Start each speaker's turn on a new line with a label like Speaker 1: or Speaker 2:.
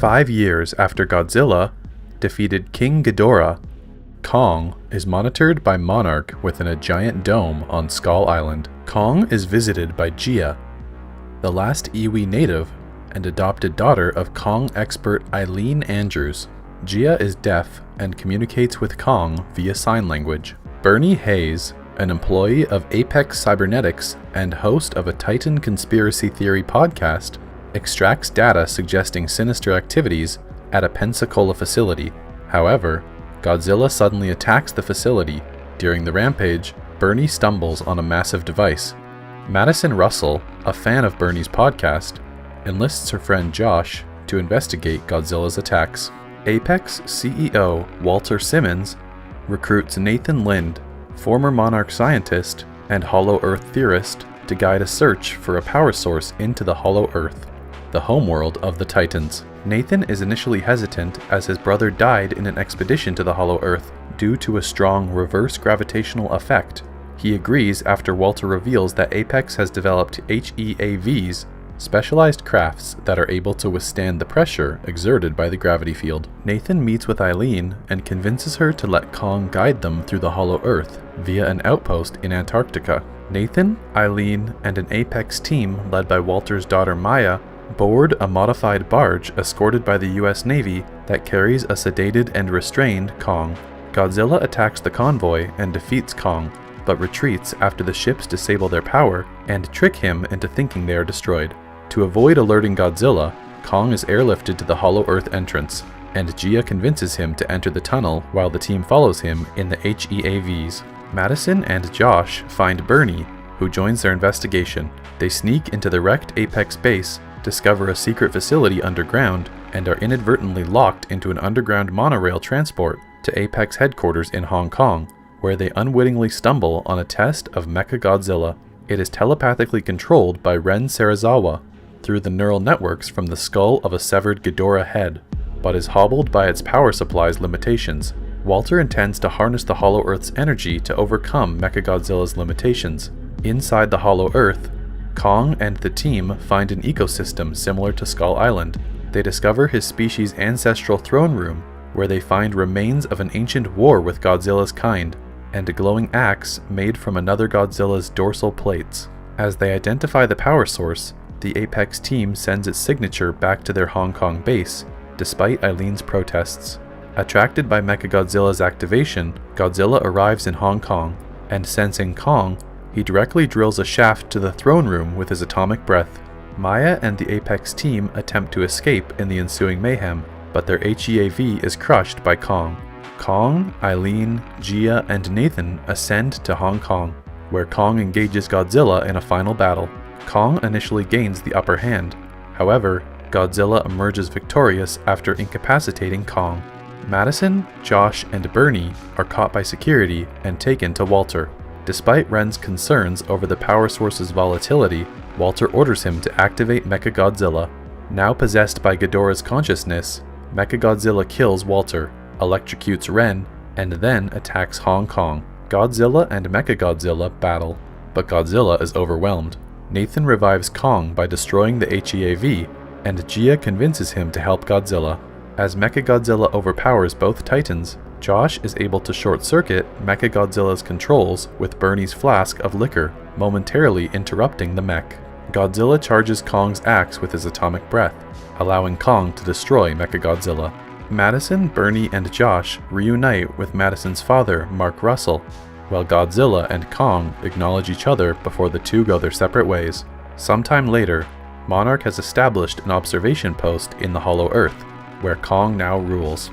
Speaker 1: 5 years after Godzilla defeated King Ghidorah, Kong is monitored by Monarch within a giant dome on Skull Island. Kong is visited by Gia, the last Iwi native and adopted daughter of Kong expert Eileen Andrews. Gia is deaf and communicates with Kong via sign language. Bernie Hayes, an employee of Apex Cybernetics and host of a Titan conspiracy theory podcast, extracts data suggesting sinister activities at a Pensacola facility. However, Godzilla suddenly attacks the facility. During the rampage, Bernie stumbles on a massive device. Madison Russell, a fan of Bernie's podcast, enlists her friend Josh to investigate Godzilla's attacks. Apex CEO Walter Simmons recruits Nathan Lind, former Monarch scientist and Hollow Earth theorist, to guide a search for a power source into the Hollow Earth, the homeworld of the Titans. Nathan is initially hesitant as his brother died in an expedition to the Hollow Earth due to a strong reverse gravitational effect. He agrees after Walter reveals that Apex has developed HEAVs, specialized crafts that are able to withstand the pressure exerted by the gravity field. Nathan meets with Eileen and convinces her to let Kong guide them through the Hollow Earth via an outpost in Antarctica. Nathan, Eileen, and an Apex team led by Walter's daughter Maya board a modified barge escorted by the US Navy that carries a sedated and restrained Kong. Godzilla attacks the convoy and defeats Kong, but retreats after the ships disable their power and trick him into thinking they are destroyed. To avoid alerting Godzilla, Kong is airlifted to the Hollow Earth entrance, and Gia convinces him to enter the tunnel while the team follows him in the HEAVs. Madison and Josh find Bernie, who joins their investigation. They sneak into the wrecked Apex base, discover a secret facility underground, and are inadvertently locked into an underground monorail transport to Apex headquarters in Hong Kong, where they unwittingly stumble on a test of Mechagodzilla. It is telepathically controlled by Ren Serizawa through the neural networks from the skull of a severed Ghidorah head, but is hobbled by its power supply's limitations. Walter intends to harness the Hollow Earth's energy to overcome Mechagodzilla's limitations. Inside the Hollow Earth, Kong and the team find an ecosystem similar to Skull Island. They discover his species' ancestral throne room, where they find remains of an ancient war with Godzilla's kind, and a glowing axe made from another Godzilla's dorsal plates. As they identify the power source, the Apex team sends its signature back to their Hong Kong base, despite Eileen's protests. Attracted by Mechagodzilla's activation, Godzilla arrives in Hong Kong, and sensing Kong, he directly drills a shaft to the throne room with his atomic breath. Maya and the Apex team attempt to escape in the ensuing mayhem, but their HEAV is crushed by Kong. Kong, Eileen, Gia, and Nathan ascend to Hong Kong, where Kong engages Godzilla in a final battle. Kong initially gains the upper hand. However, Godzilla emerges victorious after incapacitating Kong. Madison, Josh, and Bernie are caught by security and taken to Walter. Despite Ren's concerns over the power source's volatility, Walter orders him to activate Mechagodzilla. Now possessed by Ghidorah's consciousness, Mechagodzilla kills Walter, electrocutes Ren, and then attacks Hong Kong. Godzilla and Mechagodzilla battle, but Godzilla is overwhelmed. Nathan revives Kong by destroying the HEAV, and Gia convinces him to help Godzilla. As Mechagodzilla overpowers both Titans, Josh is able to short-circuit Mechagodzilla's controls with Bernie's flask of liquor, momentarily interrupting the mech. Godzilla charges Kong's axe with his atomic breath, allowing Kong to destroy Mechagodzilla. Madison, Bernie, and Josh reunite with Madison's father, Mark Russell, while Godzilla and Kong acknowledge each other before the two go their separate ways. Sometime later, Monarch has established an observation post in the Hollow Earth, where Kong now rules.